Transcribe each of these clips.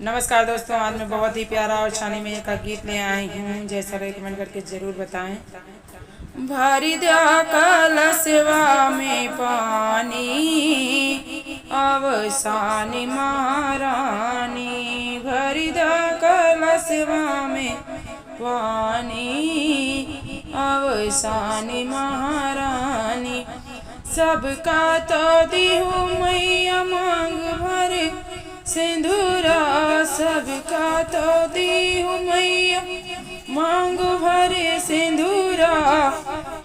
नमस्कार दोस्तों, आज मैं बहुत ही प्यारा और छानी में का गीत ले आई हूँ। जैसा रहे कमेंट करके ज़रूर बताएं। भरी दया कलशवा में पानी, अवसानी महारानी। भरी दया कलशवा में पानी, अवसानी महारानी। सबका तो दिहु मैया मांग भरे सिंदूरा, सबका तो दिहु मैया मांग भरे सिंदूरा।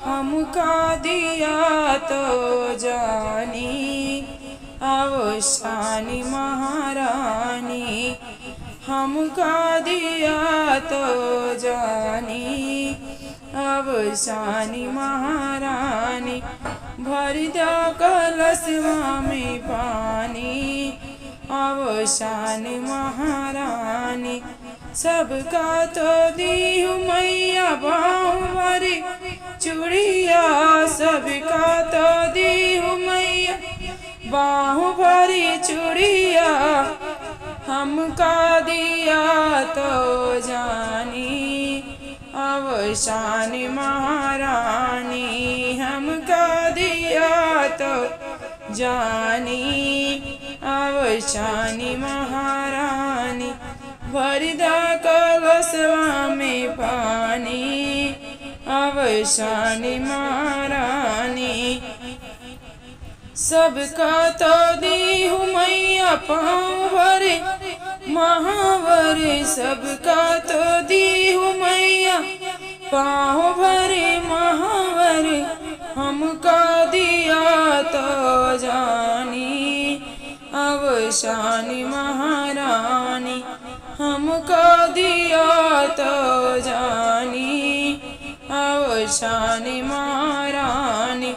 हमका दिया तो जानी, अवसानी महारानी। हमका दिया तो जानी, अवसानी महारानी। भरी दा कलशवा में पानी, अवसानी महारानी। सबका तो दिहु मैया बाहु भरी चूड़िया, सबका तो दिहु मैया बाहु भरी चूड़िया। हमका दिया तो जानी, अवसानी महारानी। हमका दिया तो जानी, अवसानी महारानी। भरी दा कलशवा में पानी, अवसानी महारानी। सबका तो दिहु मैया पाँव भरे महावरे, सबका तो दिहु मैया पाँव भरे महावरे। हमका दिया तो जानी, अवसानी महारानी। हमका दिया तो जानी, अवसानी महारानी।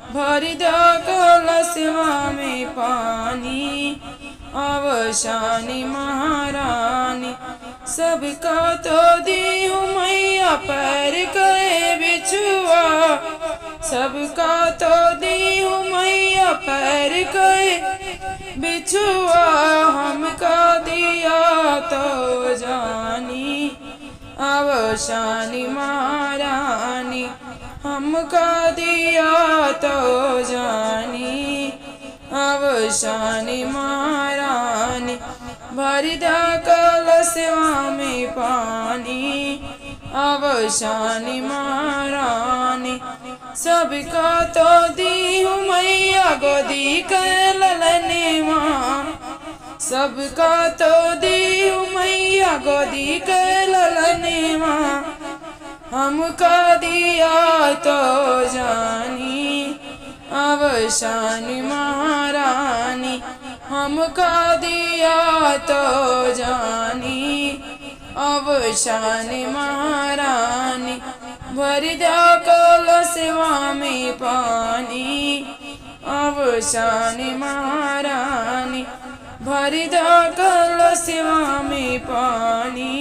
भरी दा कलशवा में पानी, अवसानी महारानी। सबका तो दिहु मैया पैर के बिछुआ, सबका तो दिहु मैया पैर के बिछुआ। हमका दिया तो जानी, अवसानी महारानी। हमका दिया तो जानी, अवसानी महारानी। भरी दा कलशवा में पानी, अवसानी महारानी। सबका तो दिहु मैया गोदी के ललनवा, सबका तो दिहु मैया गोदी के ललनवा। हमका दिया तो जानी, अवसानी महारानी। हमका दिया तो जानी, अवसानी महारानी। भरी दा कलशवा में पानी, अवसानी महारानी। भरी दा कलशवा में पानी,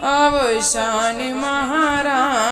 अवसानी महारानी।